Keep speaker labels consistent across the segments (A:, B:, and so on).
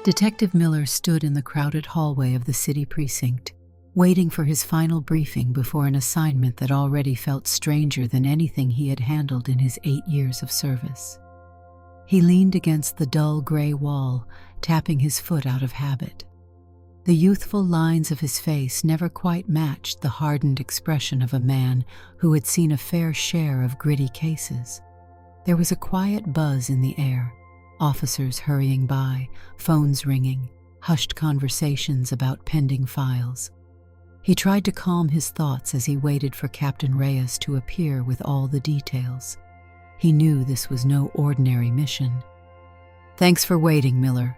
A: Detective Miller stood in the crowded hallway of the city precinct, waiting for his final briefing before an assignment that already felt stranger than anything he had handled in his 8 years of service. He leaned against the dull gray wall, tapping his foot out of habit. The youthful lines of his face never quite matched the hardened expression of a man who had seen a fair share of gritty cases. There was a quiet buzz in the air, officers hurrying by, phones ringing, hushed conversations about pending files. He tried to calm his thoughts as he waited for Captain Reyes to appear with all the details. He knew this was no ordinary mission. "Thanks for waiting, Miller,"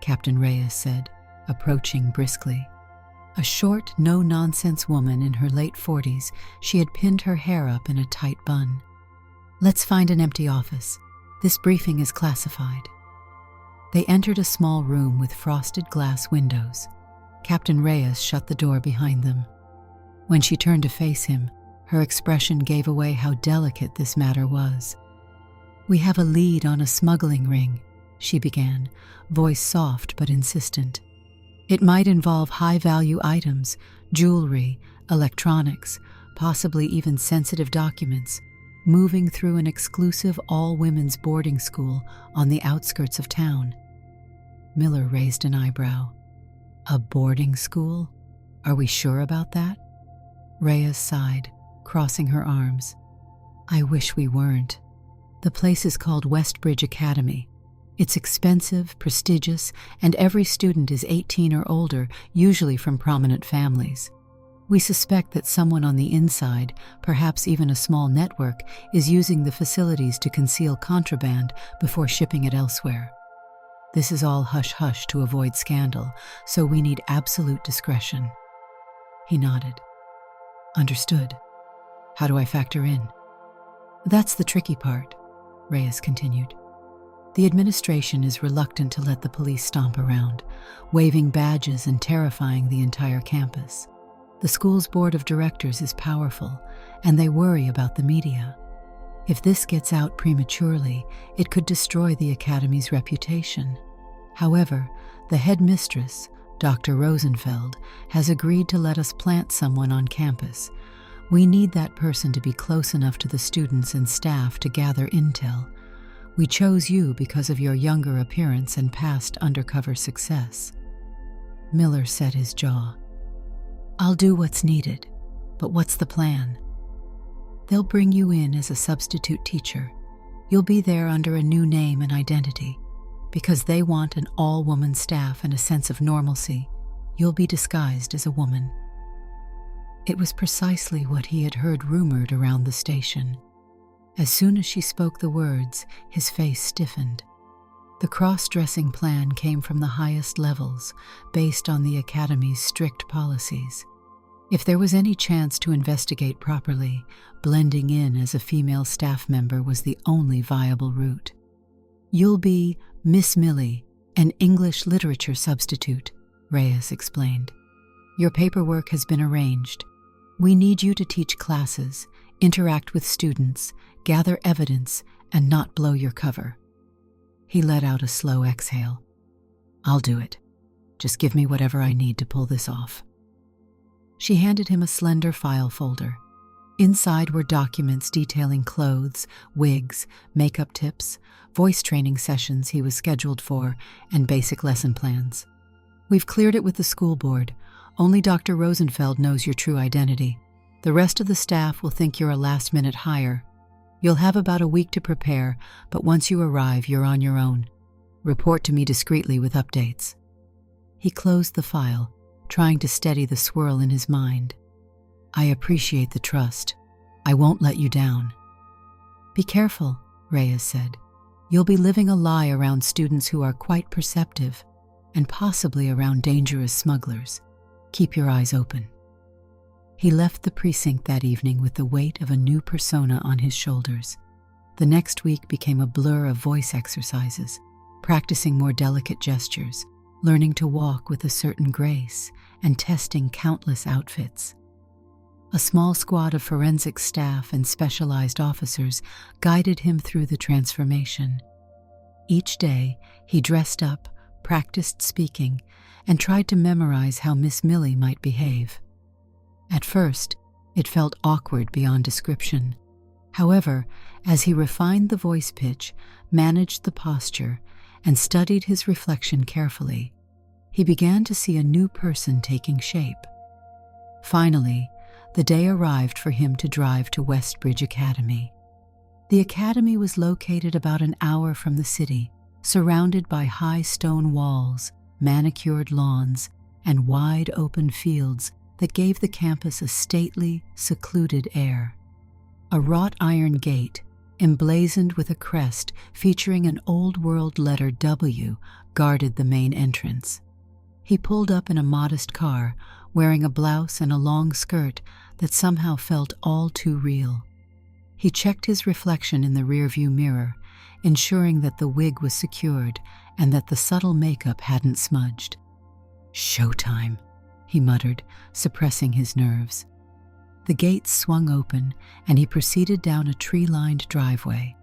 A: Captain Reyes said, approaching briskly. A short, no-nonsense woman in her late 40s, she had pinned her hair up in a tight bun. "Let's find an empty office. This briefing is classified." They entered a small room with frosted glass windows. Captain Reyes shut the door behind them. When she turned to face him, her expression gave away how delicate this matter was. "We have a lead on a smuggling ring," she began, voice soft but insistent. "It might involve high-value items, jewelry, electronics, possibly even sensitive documents, moving through an exclusive all-women's boarding school on the outskirts of town." Miller raised an eyebrow. "A boarding school? Are we sure about that?" Reyes sighed, crossing her arms. "I wish we weren't. The place is called Westbridge Academy. It's expensive, prestigious, and every student is 18 or older, usually from prominent families. We suspect that someone on the inside, perhaps even a small network, is using the facilities to conceal contraband before shipping it elsewhere. This is all hush-hush to avoid scandal, so we need absolute discretion." He nodded. "Understood. How do I factor in?" "That's the tricky part," Reyes continued. "The administration is reluctant to let the police stomp around, waving badges and terrifying the entire campus. The school's board of directors is powerful, and they worry about the media. If this gets out prematurely, it could destroy the academy's reputation. However, the headmistress, Dr. Rosenfeld, has agreed to let us plant someone on campus. We need that person to be close enough to the students and staff to gather intel. We chose you because of your younger appearance and past undercover success." Miller set his jaw. "I'll do what's needed, but what's the plan?" "They'll bring you in as a substitute teacher. You'll be there under a new name and identity. Because they want an all-woman staff and a sense of normalcy, you'll be disguised as a woman." It was precisely what he had heard rumored around the station. As soon as she spoke the words, his face stiffened. The cross-dressing plan came from the highest levels, based on the academy's strict policies. If there was any chance to investigate properly, blending in as a female staff member was the only viable route. "You'll be Miss Millie, an English literature substitute," Reyes explained. "Your paperwork has been arranged. We need you to teach classes, interact with students, gather evidence, and not blow your cover." He let out a slow exhale. "I'll do it. Just give me whatever I need to pull this off." She handed him a slender file folder. Inside were documents detailing clothes, wigs, makeup tips, voice training sessions he was scheduled for, and basic lesson plans. "We've cleared it with the school board. Only Dr. Rosenfeld knows your true identity. The rest of the staff will think you're a last-minute hire. You'll have about a week to prepare, but once you arrive, you're on your own. Report to me discreetly with updates." He closed the file, trying to steady the swirl in his mind. "I appreciate the trust. I won't let you down." "Be careful," Reyes said. "You'll be living a lie around students who are quite perceptive, and possibly around dangerous smugglers. Keep your eyes open." He left the precinct that evening with the weight of a new persona on his shoulders. The next week became a blur of voice exercises, practicing more delicate gestures, learning to walk with a certain grace, and testing countless outfits. A small squad of forensic staff and specialized officers guided him through the transformation. Each day, he dressed up, practiced speaking, and tried to memorize how Miss Millie might behave. At first, it felt awkward beyond description. However, as he refined the voice pitch, managed the posture, and studied his reflection carefully, he began to see a new person taking shape. Finally, the day arrived for him to drive to Westbridge Academy. The academy was located about an hour from the city, surrounded by high stone walls, manicured lawns, and wide open fields that gave the campus a stately, secluded air. A wrought iron gate, emblazoned with a crest featuring an old-world letter W, guarded the main entrance. He pulled up in a modest car, wearing a blouse and a long skirt that somehow felt all too real. He checked his reflection in the rearview mirror, ensuring that the wig was secured and that the subtle makeup hadn't smudged. "Showtime," he muttered, suppressing his nerves. The gates swung open, and he proceeded down a tree-lined driveway.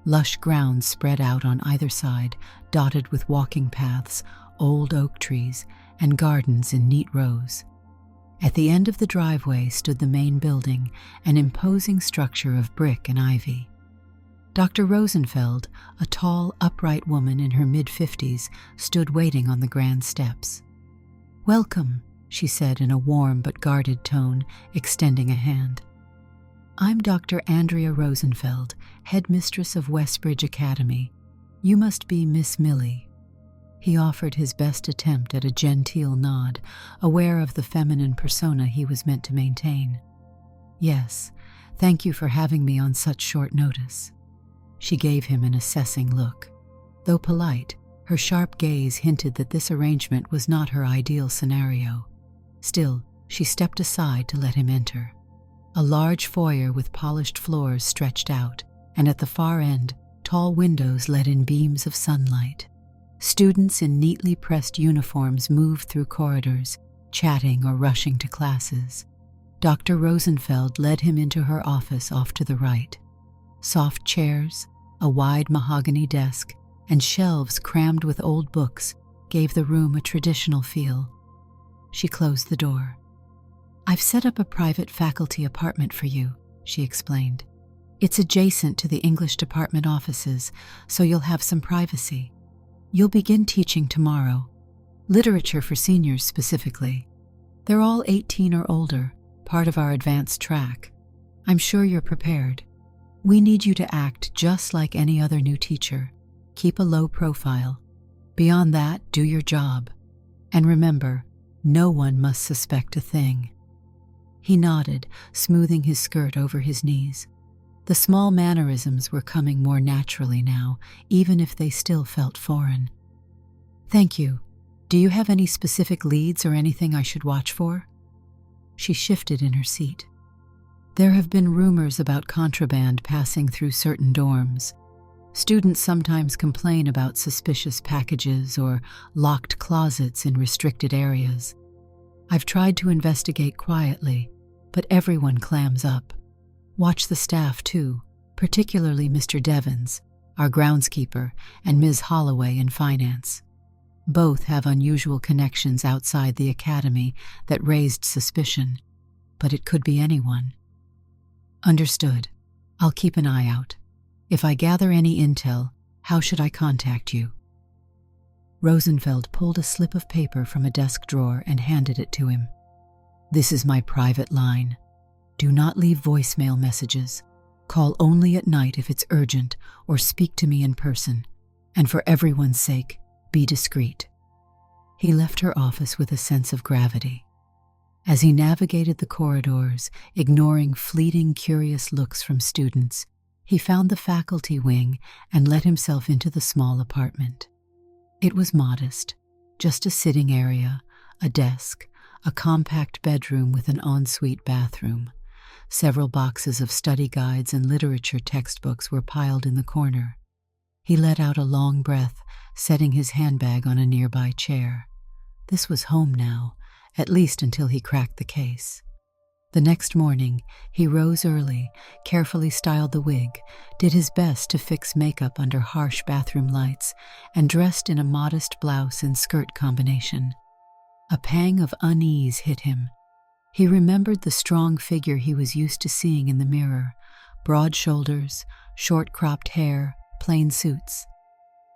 A: Lush grounds spread out on either side, dotted with walking paths, old oak trees, and gardens in neat rows. At the end of the driveway stood the main building, an imposing structure of brick and ivy. Dr. Rosenfeld, a tall, upright woman in her mid-50s, stood waiting on the grand steps. "Welcome," she said in a warm but guarded tone, extending a hand. "I'm Dr. Andrea Rosenfeld, headmistress of Westbridge Academy. You must be Miss Millie." He offered his best attempt at a genteel nod, aware of the feminine persona he was meant to maintain. "Yes, thank you for having me on such short notice." She gave him an assessing look. Though polite, her sharp gaze hinted that this arrangement was not her ideal scenario. Still, she stepped aside to let him enter. A large foyer with polished floors stretched out, and at the far end, tall windows let in beams of sunlight. Students in neatly pressed uniforms moved through corridors, chatting or rushing to classes. Dr. Rosenfeld led him into her office off to the right. Soft chairs, a wide mahogany desk, and shelves crammed with old books gave the room a traditional feel. She closed the door. "I've set up a private faculty apartment for you," she explained. "It's adjacent to the English department offices, so you'll have some privacy. You'll begin teaching tomorrow. Literature for seniors specifically. They're all 18 or older, part of our advanced track. I'm sure you're prepared. We need you to act just like any other new teacher. Keep a low profile. Beyond that, do your job. And remember, no one must suspect a thing." He nodded, smoothing his skirt over his knees. The small mannerisms were coming more naturally now, even if they still felt foreign. "Thank you. Do you have any specific leads or anything I should watch for?" She shifted in her seat. "There have been rumors about contraband passing through certain dorms. Students sometimes complain about suspicious packages or locked closets in restricted areas. I've tried to investigate quietly, but everyone clams up. Watch the staff, too, particularly Mr. Devons, our groundskeeper, and Ms. Holloway in finance. Both have unusual connections outside the academy that raised suspicion, but it could be anyone." "Understood. I'll keep an eye out. If I gather any intel, how should I contact you?" Rosenfeld pulled a slip of paper from a desk drawer and handed it to him. "This is my private line. Do not leave voicemail messages. Call only at night if it's urgent, or speak to me in person. And for everyone's sake, be discreet." He left her office with a sense of gravity. As he navigated the corridors, ignoring fleeting, curious looks from students, he found the faculty wing and let himself into the small apartment. It was modest, just a sitting area, a desk, a compact bedroom with an ensuite bathroom. Several boxes of study guides and literature textbooks were piled in the corner. He let out a long breath, setting his handbag on a nearby chair. This was home now, at least until he cracked the case. The next morning, he rose early, carefully styled the wig, did his best to fix makeup under harsh bathroom lights, and dressed in a modest blouse and skirt combination. A pang of unease hit him. He remembered the strong figure he was used to seeing in the mirror: broad shoulders, short cropped hair, plain suits.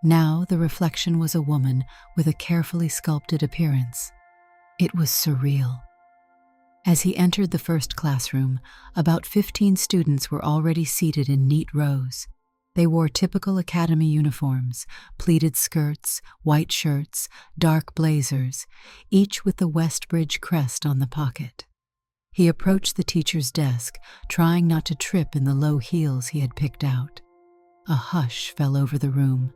A: Now the reflection was a woman with a carefully sculpted appearance. It was surreal. As he entered the first classroom, about 15 students were already seated in neat rows. They wore typical academy uniforms: pleated skirts, white shirts, dark blazers, each with the Westbridge crest on the pocket. He approached the teacher's desk, trying not to trip in the low heels he had picked out. A hush fell over the room.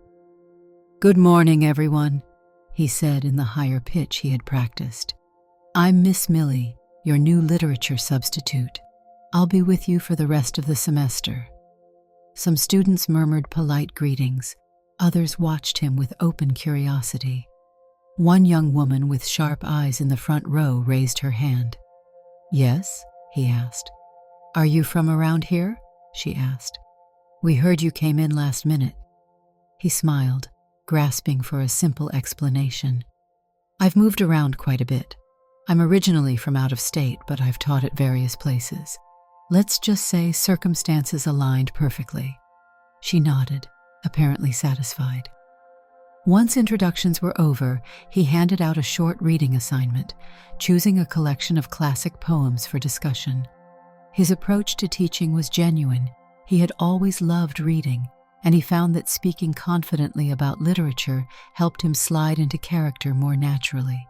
A: "Good morning, everyone," he said in the higher pitch he had practiced. "I'm Miss Millie, your new literature substitute. I'll be with you for the rest of the semester." Some students murmured polite greetings. Others watched him with open curiosity. One young woman with sharp eyes in the front row raised her hand. "Yes?" he asked. "Are you from around here?" she asked. "We heard you came in last minute." He smiled, grasping for a simple explanation. "I've moved around quite a bit. I'm originally from out of state, but I've taught at various places. Let's just say circumstances aligned perfectly." She nodded, apparently satisfied. Once introductions were over, he handed out a short reading assignment, choosing a collection of classic poems for discussion. His approach to teaching was genuine. He had always loved reading, and he found that speaking confidently about literature helped him slide into character more naturally.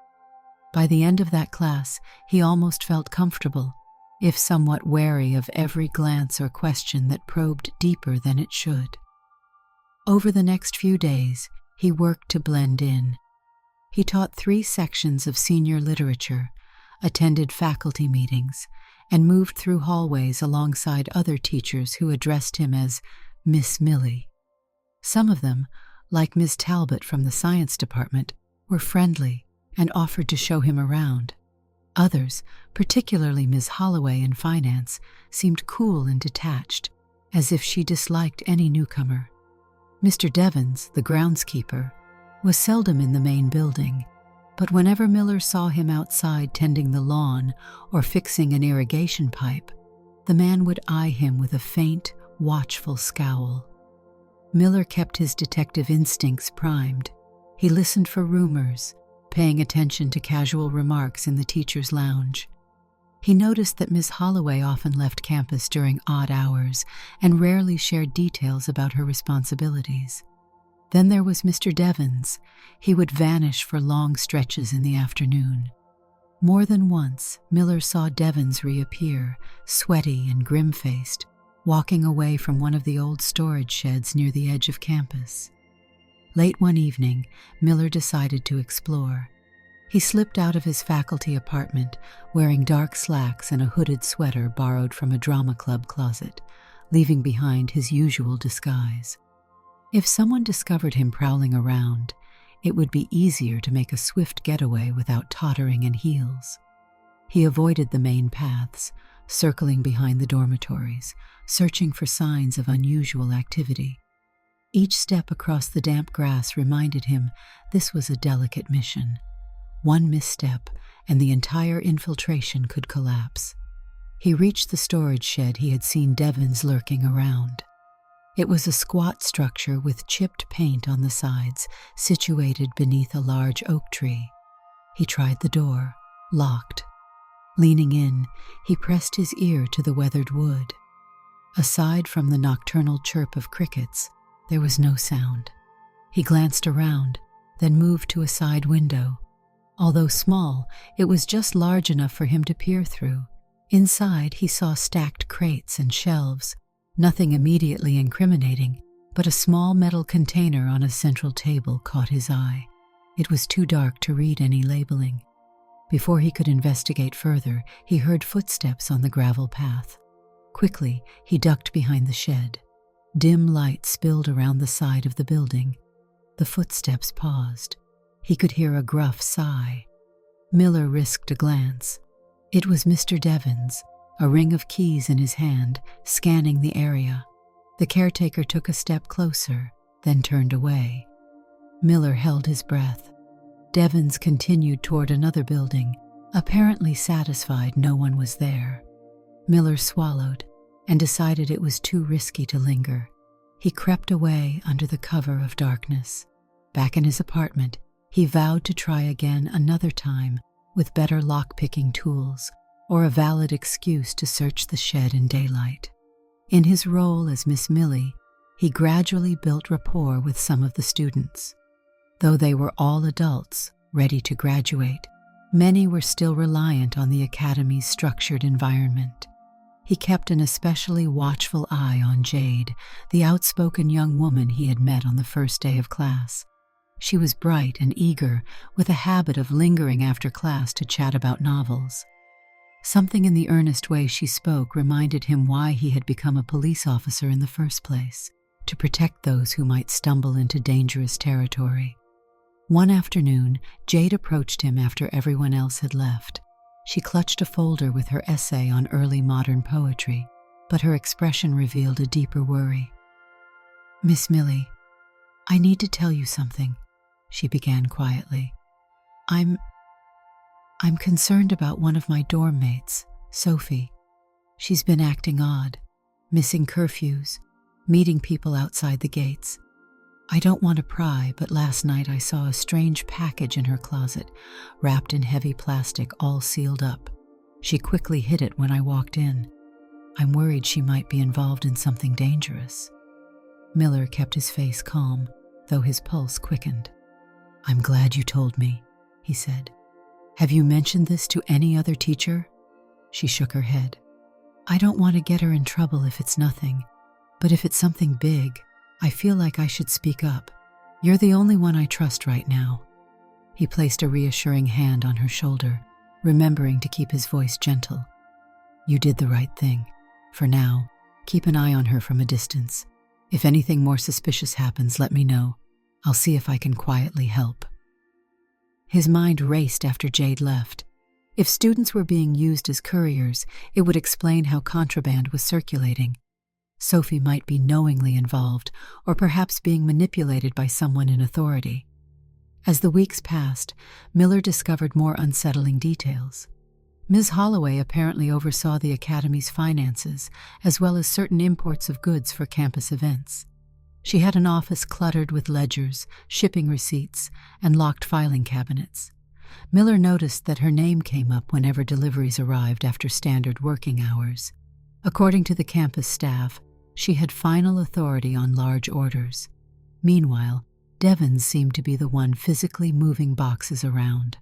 A: By the end of that class, he almost felt comfortable, if somewhat wary of every glance or question that probed deeper than it should. Over the next few days, he worked to blend in. He taught 3 sections of senior literature, attended faculty meetings, and moved through hallways alongside other teachers who addressed him as Miss Millie. Some of them, like Ms. Talbot from the science department, were friendly and offered to show him around. Others, particularly Ms. Holloway in finance, seemed cool and detached, as if she disliked any newcomer. Mr. Devons, the groundskeeper, was seldom in the main building, but whenever Miller saw him outside tending the lawn or fixing an irrigation pipe, the man would eye him with a faint, watchful scowl. Miller kept his detective instincts primed. He listened for rumors, paying attention to casual remarks in the teacher's lounge. He noticed that Miss Holloway often left campus during odd hours and rarely shared details about her responsibilities. Then there was Mr. Devons. He would vanish for long stretches in the afternoon. More than once, Miller saw Devons reappear, sweaty and grim-faced, walking away from one of the old storage sheds near the edge of campus. Late one evening, Miller decided to explore. He slipped out of his faculty apartment, wearing dark slacks and a hooded sweater borrowed from a drama club closet, leaving behind his usual disguise. If someone discovered him prowling around, it would be easier to make a swift getaway without tottering in heels. He avoided the main paths, circling behind the dormitories, searching for signs of unusual activity. Each step across the damp grass reminded him this was a delicate mission. One misstep, and the entire infiltration could collapse. He reached the storage shed he had seen Devons lurking around. It was a squat structure with chipped paint on the sides, situated beneath a large oak tree. He tried the door, locked. Leaning in, he pressed his ear to the weathered wood. Aside from the nocturnal chirp of crickets, there was no sound. He glanced around, then moved to a side window. Although small, it was just large enough for him to peer through. Inside, he saw stacked crates and shelves, nothing immediately incriminating, but a small metal container on a central table caught his eye. It was too dark to read any labeling. Before he could investigate further, he heard footsteps on the gravel path. Quickly, he ducked behind the shed. Dim light spilled around the side of the building. The footsteps paused. He could hear a gruff sigh. Miller risked a glance. It was Mr. Devons, a ring of keys in his hand, scanning the area. The caretaker took a step closer, then turned away. Miller held his breath. Devons continued toward another building, apparently satisfied no one was there. Miller swallowed and decided it was too risky to linger. He crept away under the cover of darkness. Back in his apartment, he vowed to try again another time with better lock-picking tools or a valid excuse to search the shed in daylight. In his role as Miss Millie, he gradually built rapport with some of the students. Though they were all adults, ready to graduate, many were still reliant on the academy's structured environment. He kept an especially watchful eye on Jade, the outspoken young woman he had met on the first day of class. She was bright and eager, with a habit of lingering after class to chat about novels. Something in the earnest way she spoke reminded him why he had become a police officer in the first place, to protect those who might stumble into dangerous territory. One afternoon, Jade approached him after everyone else had left. She clutched a folder with her essay on early modern poetry, but her expression revealed a deeper worry. "Miss Millie, I need to tell you something," she began quietly. I'm concerned about one of my dorm mates, Sophie. She's been acting odd, missing curfews, meeting people outside the gates. I don't want to pry, but last night I saw a strange package in her closet, wrapped in heavy plastic, all sealed up. She quickly hid it when I walked in. I'm worried she might be involved in something dangerous. Miller kept his face calm, though his pulse quickened. "I'm glad you told me," he said. "Have you mentioned this to any other teacher?" She shook her head. "I don't want to get her in trouble if it's nothing, but if it's something big, I feel like I should speak up. You're the only one I trust right now." He placed a reassuring hand on her shoulder, remembering to keep his voice gentle. "You did the right thing. For now, keep an eye on her from a distance. If anything more suspicious happens, let me know. I'll see if I can quietly help." His mind raced after Jade left. If students were being used as couriers, it would explain how contraband was circulating. Sophie might be knowingly involved, or perhaps being manipulated by someone in authority. As the weeks passed, Miller discovered more unsettling details. Ms. Holloway apparently oversaw the academy's finances, as well as certain imports of goods for campus events. She had an office cluttered with ledgers, shipping receipts, and locked filing cabinets. Miller noticed that her name came up whenever deliveries arrived after standard working hours. According to the campus staff, she had final authority on large orders. Meanwhile, Devons seemed to be the one physically moving boxes around.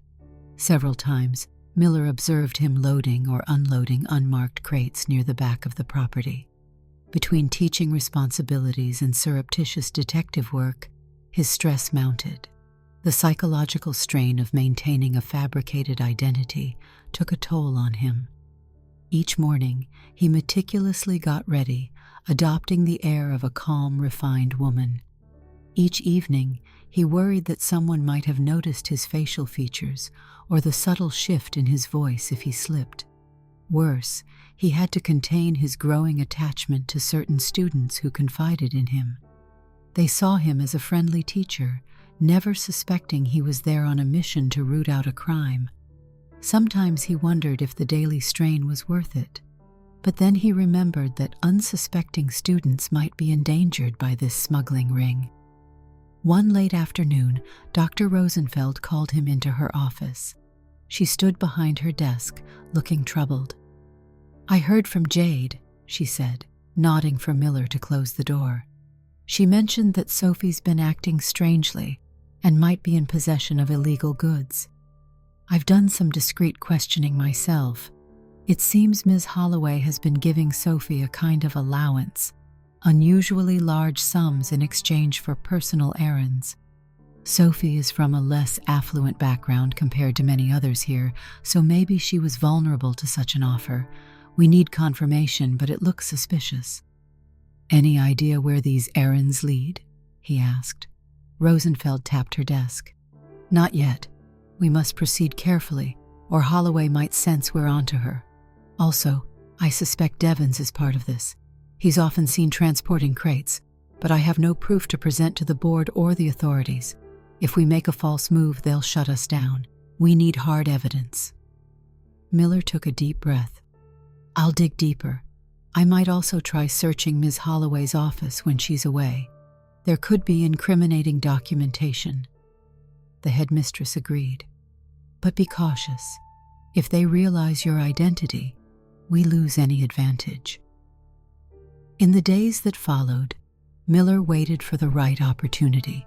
A: Several times, Miller observed him loading or unloading unmarked crates near the back of the property. Between teaching responsibilities and surreptitious detective work, his stress mounted. The psychological strain of maintaining a fabricated identity took a toll on him. Each morning, he meticulously got ready, adopting the air of a calm, refined woman. Each evening, he worried that someone might have noticed his facial features or the subtle shift in his voice if he slipped. Worse, he had to contain his growing attachment to certain students who confided in him. They saw him as a friendly teacher, never suspecting he was there on a mission to root out a crime. Sometimes he wondered if the daily strain was worth it. But then he remembered that unsuspecting students might be endangered by this smuggling ring. One late afternoon, Dr. Rosenfeld called him into her office. She stood behind her desk, looking troubled. "I heard from Jade," she said, nodding for Miller to close the door. "She mentioned that Sophie's been acting strangely and might be in possession of illegal goods. I've done some discreet questioning myself. It seems Ms. Holloway has been giving Sophie a kind of allowance, unusually large sums in exchange for personal errands. Sophie is from a less affluent background compared to many others here, so maybe she was vulnerable to such an offer. We need confirmation, but it looks suspicious." "Any idea where these errands lead?" he asked. Rosenfeld tapped her desk. "Not yet. We must proceed carefully, or Holloway might sense we're onto her. Also, I suspect Devons is part of this. He's often seen transporting crates, but I have no proof to present to the board or the authorities. If we make a false move, they'll shut us down. We need hard evidence." Miller took a deep breath. "I'll dig deeper. I might also try searching Ms. Holloway's office when she's away. There could be incriminating documentation." The headmistress agreed. "But be cautious. If they realize your identity, we lose any advantage." In the days that followed, Miller waited for the right opportunity.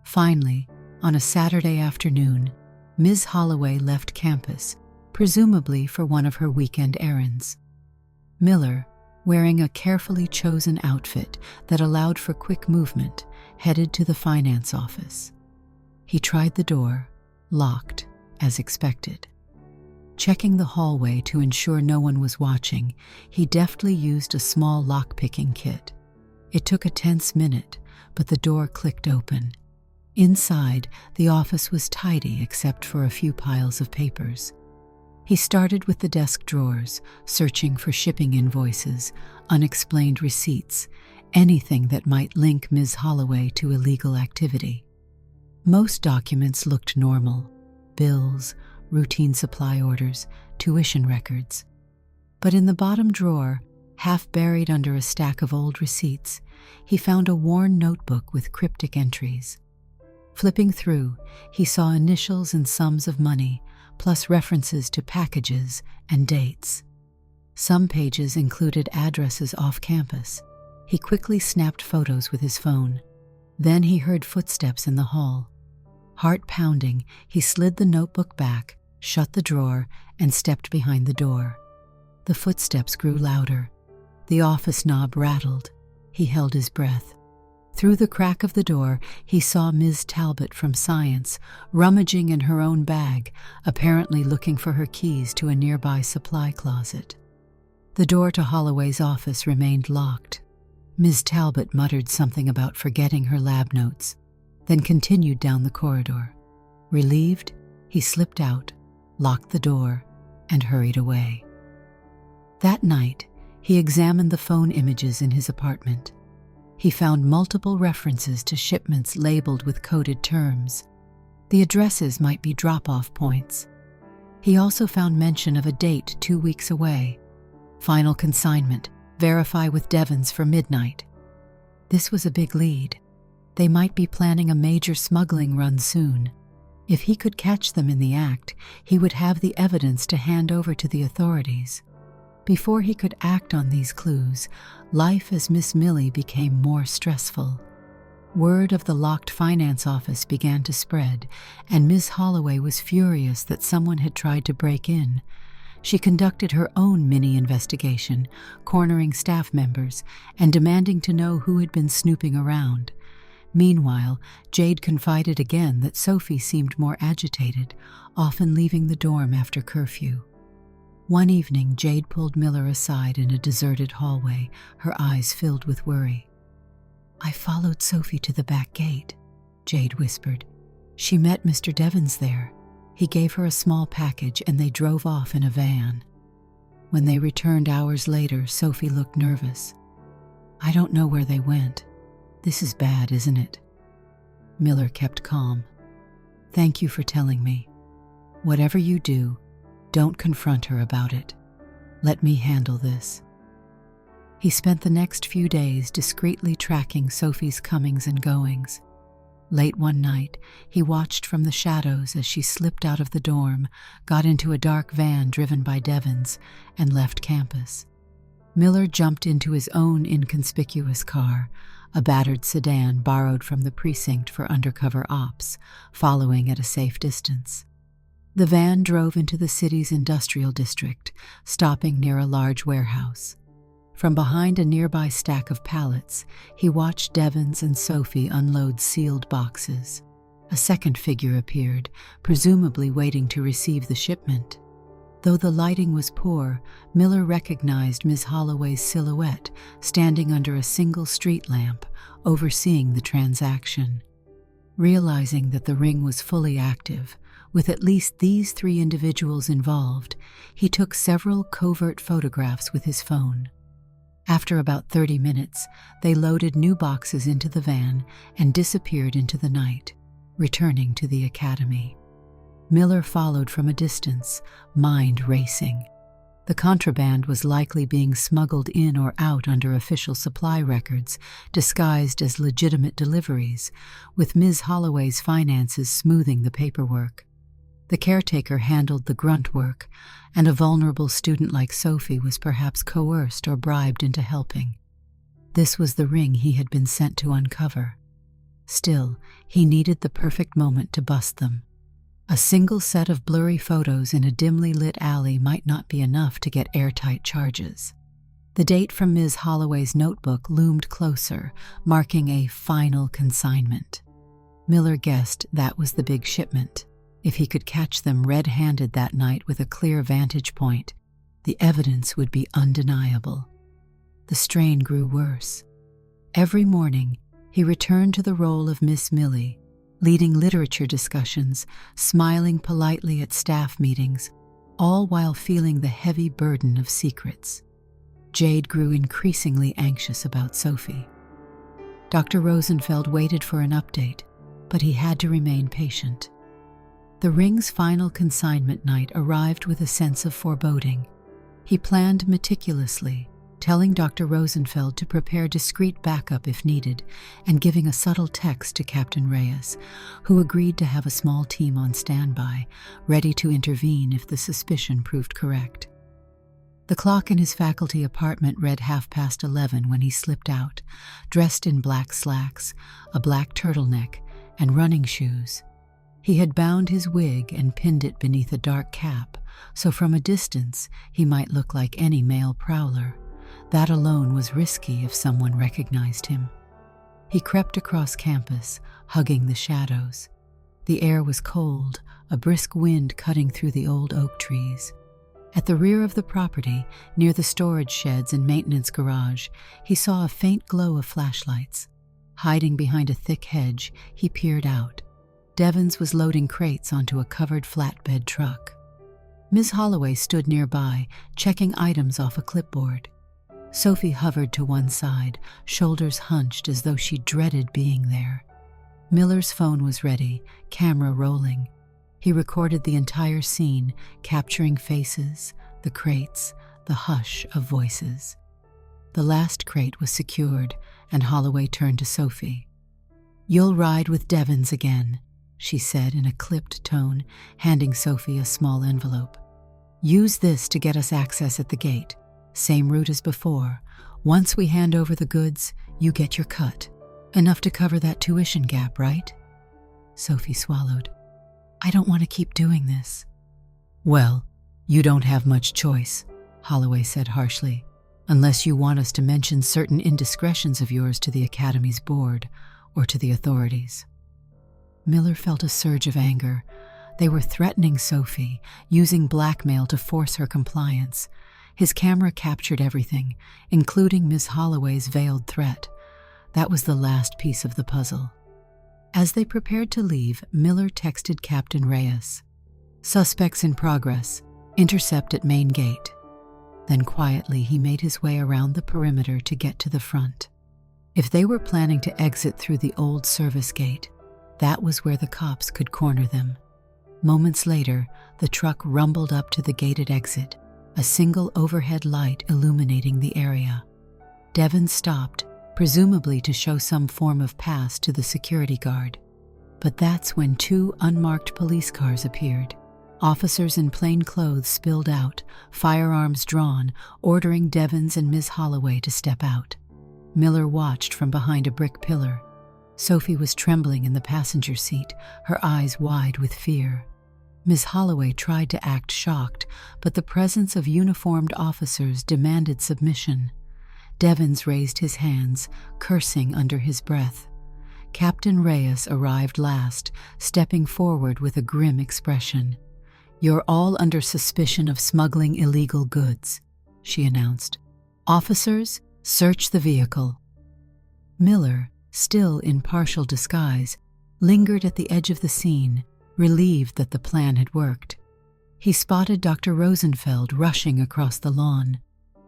A: Finally, on a Saturday afternoon, Ms. Holloway left campus, presumably for one of her weekend errands. Miller, wearing a carefully chosen outfit that allowed for quick movement, headed to the finance office. He tried the door, locked, as expected. Checking the hallway to ensure no one was watching, he deftly used a small lock-picking kit. It took a tense minute, but the door clicked open. Inside, the office was tidy except for a few piles of papers. He started with the desk drawers, searching for shipping invoices, unexplained receipts, anything that might link Ms. Holloway to illegal activity. Most documents looked normal: bills, routine supply orders, tuition records. But in the bottom drawer, half buried under a stack of old receipts, he found a worn notebook with cryptic entries. Flipping through, he saw initials and sums of money, plus references to packages and dates. Some pages included addresses off campus. He quickly snapped photos with his phone. Then he heard footsteps in the hall. Heart pounding, he slid the notebook back, shut the drawer, and stepped behind the door. The footsteps grew louder. The office knob rattled. He held his breath. Through the crack of the door, he saw Ms. Talbot from Science, rummaging in her own bag, apparently looking for her keys to a nearby supply closet. The door to Holloway's office remained locked. Ms. Talbot muttered something about forgetting her lab notes, then continued down the corridor. Relieved, he slipped out, locked the door, and hurried away. That night, he examined the phone images in his apartment. He found multiple references to shipments labeled with coded terms. The addresses might be drop-off points. He also found mention of a date 2 weeks away. Final consignment, verify with Devons for midnight. This was a big lead. They might be planning a major smuggling run soon. If he could catch them in the act, he would have the evidence to hand over to the authorities. Before he could act on these clues, life as Miss Millie became more stressful. Word of the locked finance office began to spread, and Miss Holloway was furious that someone had tried to break in. She conducted her own mini-investigation, cornering staff members and demanding to know who had been snooping around. Meanwhile, Jade confided again that Sophie seemed more agitated, often leaving the dorm after curfew. One evening, Jade pulled Miller aside in a deserted hallway, her eyes filled with worry. "I followed Sophie to the back gate," Jade whispered. "She met Mr. Devons there. He gave her a small package and they drove off in a van. When they returned hours later, Sophie looked nervous. I don't know where they went. This is bad, isn't it?" Miller kept calm. "Thank you for telling me. Whatever you do, don't confront her about it. Let me handle this." He spent the next few days discreetly tracking Sophie's comings and goings. Late one night, he watched from the shadows as she slipped out of the dorm, got into a dark van driven by Devons, and left campus. Miller jumped into his own inconspicuous car, a battered sedan borrowed from the precinct for undercover ops, following at a safe distance. The van drove into the city's industrial district, stopping near a large warehouse. From behind a nearby stack of pallets, he watched Devons and Sophie unload sealed boxes. A second figure appeared, presumably waiting to receive the shipment. Though the lighting was poor, Miller recognized Ms. Holloway's silhouette standing under a single street lamp, overseeing the transaction. Realizing that the ring was fully active, With at least these 3 individuals involved, he took several covert photographs with his phone. After about 30 minutes, they loaded new boxes into the van and disappeared into the night, returning to the academy. Miller followed from a distance, mind racing. The contraband was likely being smuggled in or out under official supply records, disguised as legitimate deliveries, with Ms. Holloway's finances smoothing the paperwork. The caretaker handled the grunt work, and a vulnerable student like Sophie was perhaps coerced or bribed into helping. This was the ring he had been sent to uncover. Still, he needed the perfect moment to bust them. A single set of blurry photos in a dimly lit alley might not be enough to get airtight charges. The date from Ms. Holloway's notebook loomed closer, marking a final consignment. Miller guessed that was the big shipment. If he could catch them red-handed that night with a clear vantage point, the evidence would be undeniable. The strain grew worse. Every morning, he returned to the role of Miss Millie, leading literature discussions, smiling politely at staff meetings, all while feeling the heavy burden of secrets. Jade grew increasingly anxious about Sophie. Dr. Rosenfeld waited for an update, but he had to remain patient. The ring's final consignment night arrived with a sense of foreboding. He planned meticulously, telling Dr. Rosenfeld to prepare discreet backup if needed, and giving a subtle text to Captain Reyes, who agreed to have a small team on standby, ready to intervene if the suspicion proved correct. The clock in his faculty apartment read 11:30 when he slipped out, dressed in black slacks, a black turtleneck, and running shoes. He had bound his wig and pinned it beneath a dark cap, so from a distance he might look like any male prowler. That alone was risky if someone recognized him. He crept across campus, hugging the shadows. The air was cold, a brisk wind cutting through the old oak trees. At the rear of the property, near the storage sheds and maintenance garage, he saw a faint glow of flashlights. Hiding behind a thick hedge, he peered out. Devens was loading crates onto a covered flatbed truck. Ms. Holloway stood nearby, checking items off a clipboard. Sophie hovered to one side, shoulders hunched as though she dreaded being there. Miller's phone was ready, camera rolling. He recorded the entire scene, capturing faces, the crates, the hush of voices. The last crate was secured, and Holloway turned to Sophie. "You'll ride with Devens again," she said in a clipped tone, handing Sophie a small envelope. "Use this to get us access at the gate. Same route as before. Once we hand over the goods, you get your cut. Enough to cover that tuition gap, right?" Sophie swallowed. "I don't want to keep doing this." "Well, you don't have much choice," Holloway said harshly, "unless you want us to mention certain indiscretions of yours to the Academy's board or to the authorities." Miller felt a surge of anger. They were threatening Sophie, using blackmail to force her compliance. His camera captured everything, including Miss Holloway's veiled threat. That was the last piece of the puzzle. As they prepared to leave, Miller texted Captain Reyes. "Suspects in progress. Intercept at main gate." Then quietly he made his way around the perimeter to get to the front. If they were planning to exit through the old service gate, that was where the cops could corner them. Moments later, the truck rumbled up to the gated exit, a single overhead light illuminating the area. Devens stopped, presumably to show some form of pass to the security guard. But that's when 2 unmarked police cars appeared. Officers in plain clothes spilled out, firearms drawn, ordering Devens and Ms. Holloway to step out. Miller watched from behind a brick pillar. Sophie was trembling in the passenger seat, her eyes wide with fear. Ms. Holloway tried to act shocked, but the presence of uniformed officers demanded submission. Devens raised his hands, cursing under his breath. Captain Reyes arrived last, stepping forward with a grim expression. "You're all under suspicion of smuggling illegal goods," she announced. "Officers, search the vehicle." Miller, still in partial disguise, lingered at the edge of the scene, relieved that the plan had worked. He spotted Dr. Rosenfeld rushing across the lawn.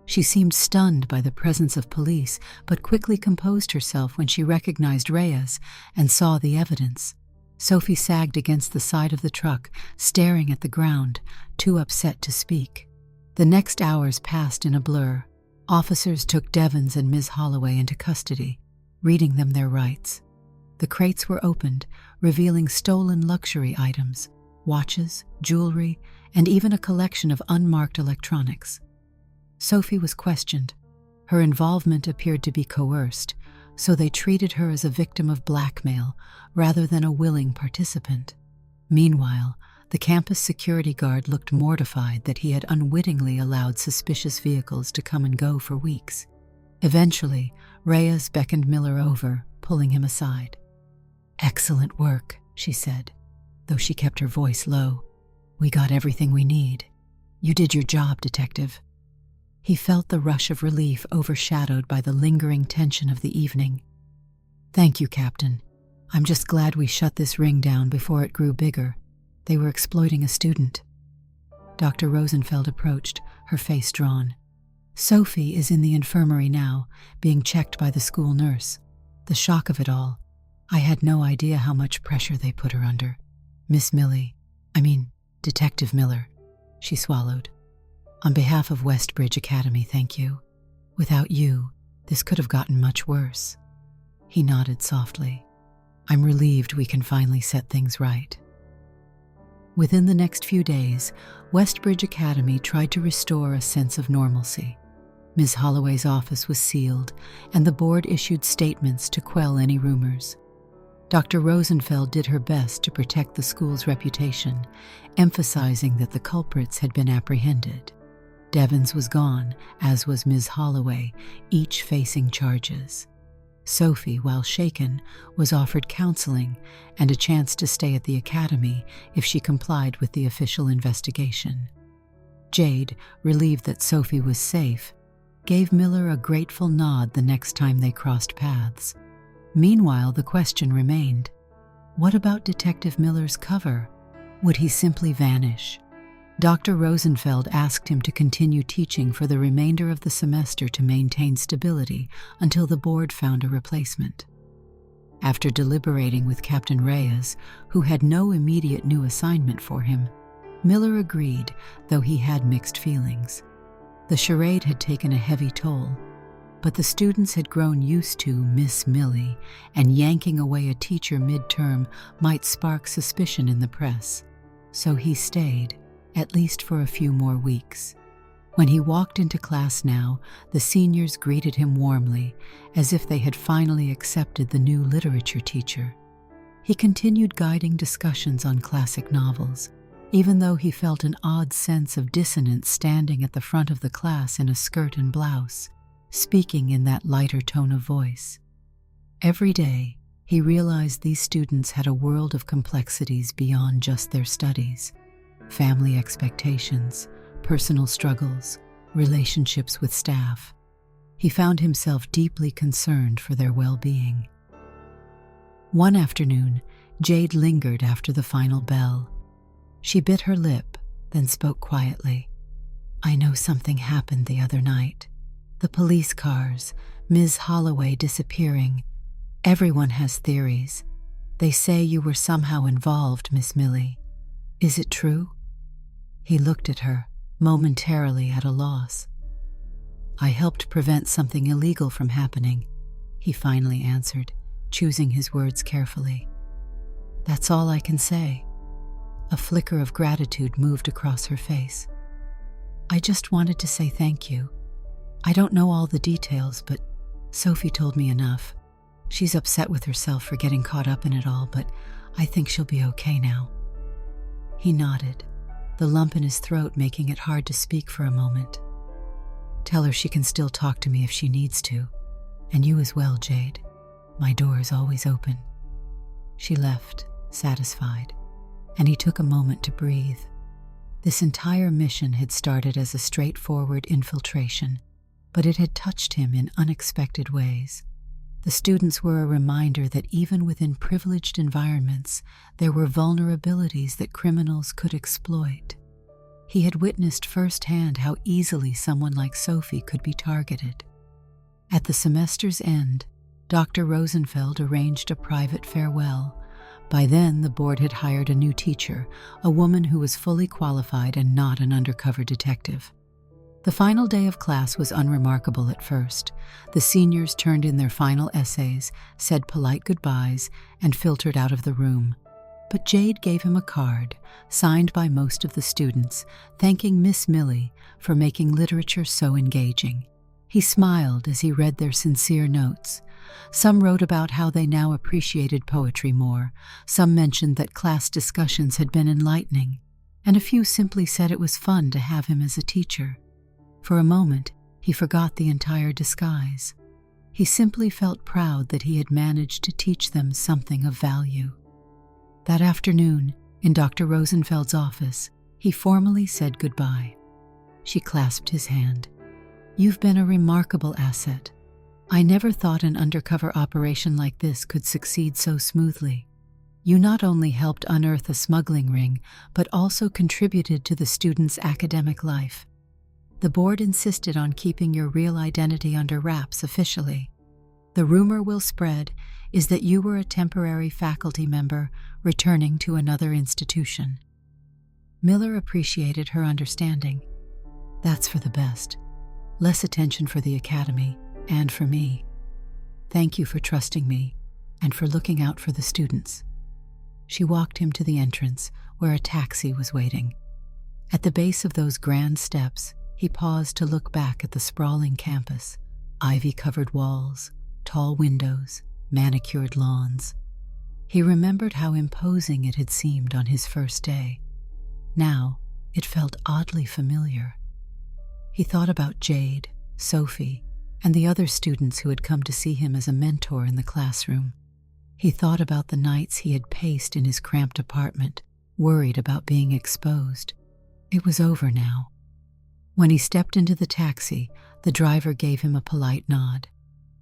A: She seemed stunned by the presence of police, but quickly composed herself when she recognized Reyes and saw the evidence. Sophie sagged against the side of the truck, staring at the ground, too upset to speak. The next hours passed in a blur. Officers took Devens and Ms. Holloway into custody, reading them their rights. The crates were opened, revealing stolen luxury items, watches, jewelry, and even a collection of unmarked electronics. Sophie was questioned. Her involvement appeared to be coerced, so they treated her as a victim of blackmail rather than a willing participant. Meanwhile, the campus security guard looked mortified that he had unwittingly allowed suspicious vehicles to come and go for weeks. Eventually, Reyes beckoned Miller over, pulling him aside. "Excellent work," she said, though she kept her voice low. "We got everything we need. You did your job, Detective." He felt the rush of relief overshadowed by the lingering tension of the evening. "Thank you, Captain. I'm just glad we shut this ring down before it grew bigger. They were exploiting a student." Dr. Rosenfeld approached, her face drawn. "Sophie is in the infirmary now, being checked by the school nurse. The shock of it all. I had no idea how much pressure they put her under. Detective Miller." She swallowed. "On behalf of Westbridge Academy, thank you. Without you, this could have gotten much worse." He nodded softly. "I'm relieved we can finally set things right." Within the next few days, Westbridge Academy tried to restore a sense of normalcy. Ms. Holloway's office was sealed, and the board issued statements to quell any rumors. Dr. Rosenfeld did her best to protect the school's reputation, emphasizing that the culprits had been apprehended. Devens was gone, as was Ms. Holloway, each facing charges. Sophie, while shaken, was offered counseling and a chance to stay at the academy if she complied with the official investigation. Jade, relieved that Sophie was safe, gave Miller a grateful nod the next time they crossed paths. Meanwhile, the question remained, what about Detective Miller's cover? Would he simply vanish? Dr. Rosenfeld asked him to continue teaching for the remainder of the semester to maintain stability until the board found a replacement. After deliberating with Captain Reyes, who had no immediate new assignment for him, Miller agreed, though he had mixed feelings. The charade had taken a heavy toll, but the students had grown used to Miss Millie, and yanking away a teacher midterm might spark suspicion in the press. So he stayed, at least for a few more weeks. When he walked into class now, the seniors greeted him warmly, as if they had finally accepted the new literature teacher. He continued guiding discussions on classic novels, even though he felt an odd sense of dissonance standing at the front of the class in a skirt and blouse, speaking in that lighter tone of voice. Every day, he realized these students had a world of complexities beyond just their studies. Family expectations, personal struggles, relationships with staff. He found himself deeply concerned for their well-being. One afternoon, Jade lingered after the final bell. She bit her lip, then spoke quietly. "I know something happened the other night. The police cars, Ms. Holloway disappearing. Everyone has theories. They say you were somehow involved, Miss Millie. Is it true?" He looked at her, momentarily at a loss. "I helped prevent something illegal from happening," he finally answered, choosing his words carefully. "That's all I can say." A flicker of gratitude moved across her face. "I just wanted to say thank you. I don't know all the details, but Sophie told me enough. She's upset with herself for getting caught up in it all, but I think she'll be okay now." He nodded, the lump in his throat making it hard to speak for a moment. "Tell her she can still talk to me if she needs to. And you as well, Jade. My door is always open." She left, satisfied, and he took a moment to breathe. This entire mission had started as a straightforward infiltration, but it had touched him in unexpected ways. The students were a reminder that even within privileged environments, there were vulnerabilities that criminals could exploit. He had witnessed firsthand how easily someone like Sophie could be targeted. At the semester's end, Dr. Rosenfeld arranged a private farewell. By then, the board had hired a new teacher, a woman who was fully qualified and not an undercover detective. The final day of class was unremarkable at first. The seniors turned in their final essays, said polite goodbyes, and filtered out of the room. But Jade gave him a card, signed by most of the students, thanking Miss Millie for making literature so engaging. He smiled as he read their sincere notes. Some wrote about how they now appreciated poetry more, some mentioned that class discussions had been enlightening, and a few simply said it was fun to have him as a teacher. For a moment, he forgot the entire disguise. He simply felt proud that he had managed to teach them something of value. That afternoon, in Dr. Rosenfeld's office, he formally said goodbye. She clasped his hand. "You've been a remarkable asset. I never thought an undercover operation like this could succeed so smoothly. You not only helped unearth a smuggling ring, but also contributed to the students' academic life. The board insisted on keeping your real identity under wraps officially. The rumor will spread is that you were a temporary faculty member returning to another institution." Miller appreciated her understanding. "That's for the best. Less attention for the academy, and for me. Thank you for trusting me, and for looking out for the students." She walked him to the entrance, where a taxi was waiting. At the base of those grand steps, he paused to look back at the sprawling campus, ivy-covered walls, tall windows, manicured lawns. He remembered how imposing it had seemed on his first day. Now, it felt oddly familiar. He thought about Jade, Sophie, and the other students who had come to see him as a mentor in the classroom. He thought about the nights he had paced in his cramped apartment, worried about being exposed. It was over now. When he stepped into the taxi, the driver gave him a polite nod.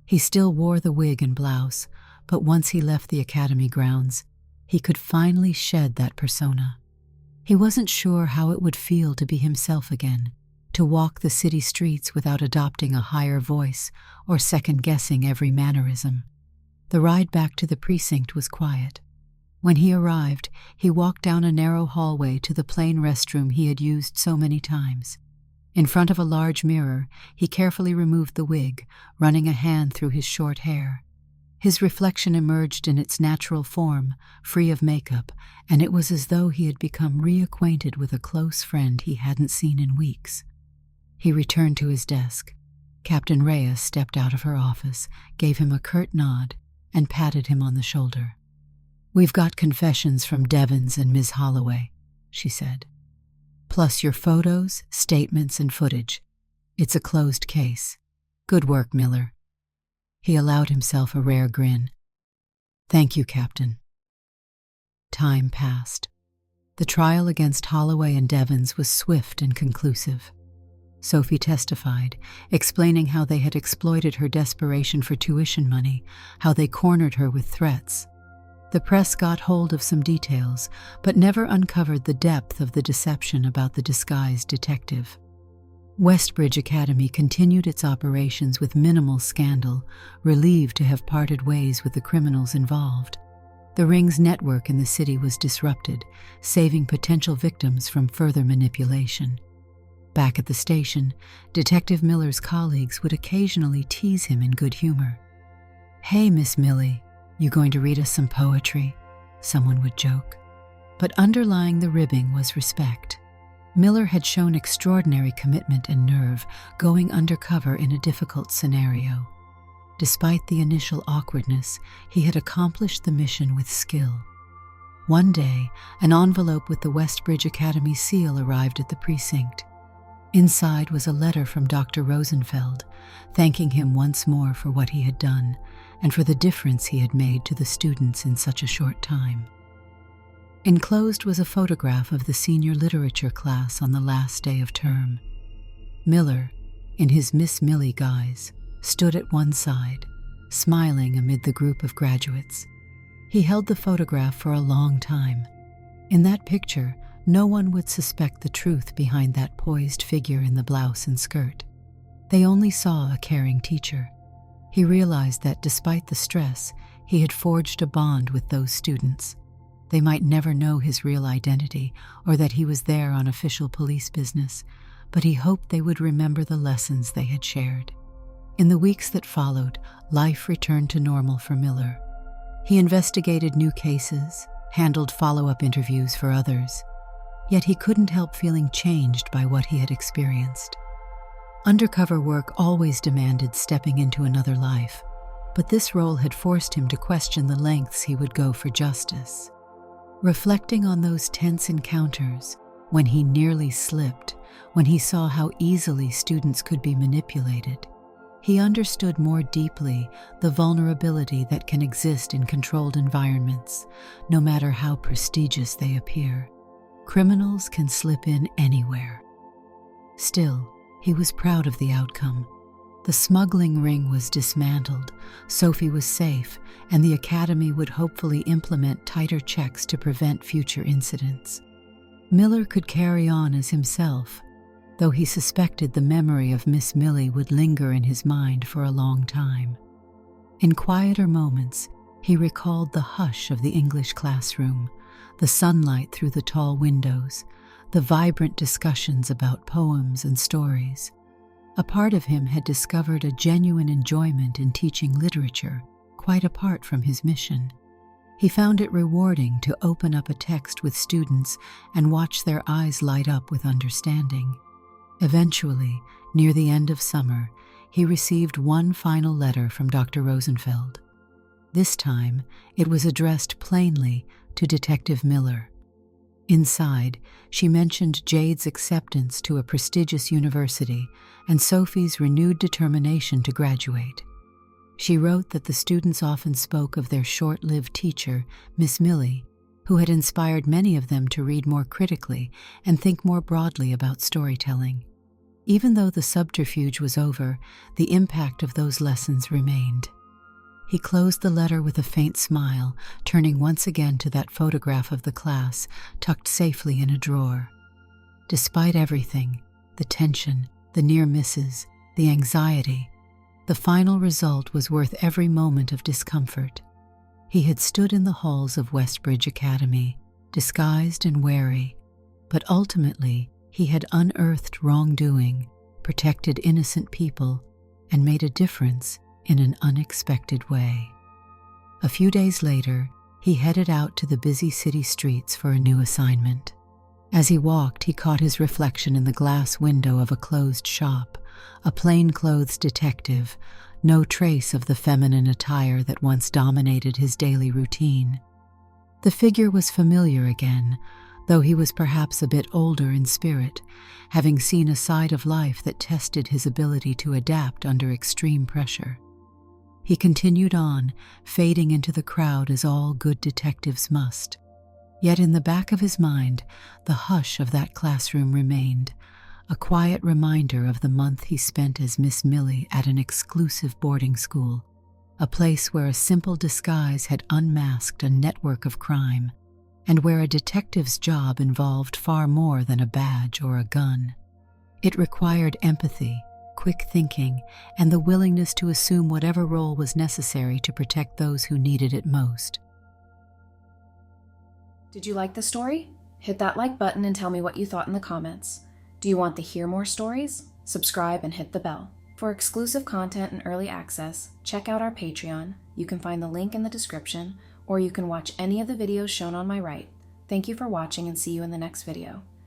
A: He still wore the wig and blouse, but once he left the academy grounds, he could finally shed that persona. He wasn't sure how it would feel to be himself again, to walk the city streets without adopting a higher voice or second-guessing every mannerism. The ride back to the precinct was quiet. When he arrived, he walked down a narrow hallway to the plain restroom he had used so many times. In front of a large mirror, he carefully removed the wig, running a hand through his short hair. His reflection emerged in its natural form, free of makeup, and it was as though he had become reacquainted with a close friend he hadn't seen in weeks. He returned to his desk. Captain Reyes stepped out of her office, gave him a curt nod, and patted him on the shoulder. "We've got confessions from Devons and Ms. Holloway," she said. "Plus your photos, statements, and footage. It's a closed case. Good work, Miller." He allowed himself a rare grin. "Thank you, Captain." Time passed. The trial against Holloway and Devons was swift and conclusive. Sophie testified, explaining how they had exploited her desperation for tuition money, how they cornered her with threats. The press got hold of some details, but never uncovered the depth of the deception about the disguised detective. Westbridge Academy continued its operations with minimal scandal, relieved to have parted ways with the criminals involved. The ring's network in the city was disrupted, saving potential victims from further manipulation. Back at the station, Detective Miller's colleagues would occasionally tease him in good humor. "Hey, Miss Millie, you going to read us some poetry?" someone would joke. But underlying the ribbing was respect. Miller had shown extraordinary commitment and nerve, going undercover in a difficult scenario. Despite the initial awkwardness, he had accomplished the mission with skill. One day, an envelope with the Westbridge Academy seal arrived at the precinct. Inside was a letter from Dr. Rosenfeld, thanking him once more for what he had done, and for the difference he had made to the students in such a short time. Enclosed was a photograph of the senior literature class on the last day of term. Miller, in his Miss Millie guise, stood at one side, smiling amid the group of graduates. He held the photograph for a long time. In that picture, no one would suspect the truth behind that poised figure in the blouse and skirt. They only saw a caring teacher. He realized that despite the stress, he had forged a bond with those students. They might never know his real identity or that he was there on official police business, but he hoped they would remember the lessons they had shared. In the weeks that followed, life returned to normal for Miller. He investigated new cases, handled follow-up interviews for others, yet he couldn't help feeling changed by what he had experienced. Undercover work always demanded stepping into another life, but this role had forced him to question the lengths he would go for justice. Reflecting on those tense encounters, when he nearly slipped, when he saw how easily students could be manipulated, he understood more deeply the vulnerability that can exist in controlled environments, no matter how prestigious they appear. Criminals can slip in anywhere. Still, he was proud of the outcome. The smuggling ring was dismantled, Sophie was safe, and the academy would hopefully implement tighter checks to prevent future incidents. Miller could carry on as himself, though he suspected the memory of Miss Millie would linger in his mind for a long time. In quieter moments, he recalled the hush of the English classroom, the sunlight through the tall windows, the vibrant discussions about poems and stories. A part of him had discovered a genuine enjoyment in teaching literature, quite apart from his mission. He found it rewarding to open up a text with students and watch their eyes light up with understanding. Eventually, near the end of summer, he received one final letter from Dr. Rosenfeld. This time, it was addressed plainly to Detective Miller. Inside, she mentioned Jade's acceptance to a prestigious university and Sophie's renewed determination to graduate. She wrote that the students often spoke of their short-lived teacher, Miss Millie, who had inspired many of them to read more critically and think more broadly about storytelling. Even though the subterfuge was over, the impact of those lessons remained. He closed the letter with a faint smile, turning once again to that photograph of the class, tucked safely in a drawer. Despite everything, the tension, the near misses, the anxiety, the final result was worth every moment of discomfort. He had stood in the halls of Westbridge Academy, disguised and wary, but ultimately he had unearthed wrongdoing, protected innocent people, and made a difference in an unexpected way. A few days later, he headed out to the busy city streets for a new assignment. As he walked, he caught his reflection in the glass window of a closed shop, a plainclothes detective, no trace of the feminine attire that once dominated his daily routine. The figure was familiar again, though he was perhaps a bit older in spirit, having seen a side of life that tested his ability to adapt under extreme pressure. He continued on, fading into the crowd as all good detectives must. Yet in the back of his mind, the hush of that classroom remained, a quiet reminder of the month he spent as Miss Millie at an exclusive boarding school, a place where a simple disguise had unmasked a network of crime, and where a detective's job involved far more than a badge or a gun. It required empathy, quick thinking, and the willingness to assume whatever role was necessary to protect those who needed it most.
B: Did you like the story? Hit that like button and tell me what you thought in the comments. Do you want to hear more stories? Subscribe and hit the bell. For exclusive content and early access, check out our Patreon. You can find the link in the description, or you can watch any of the videos shown on my right. Thank you for watching and see you in the next video.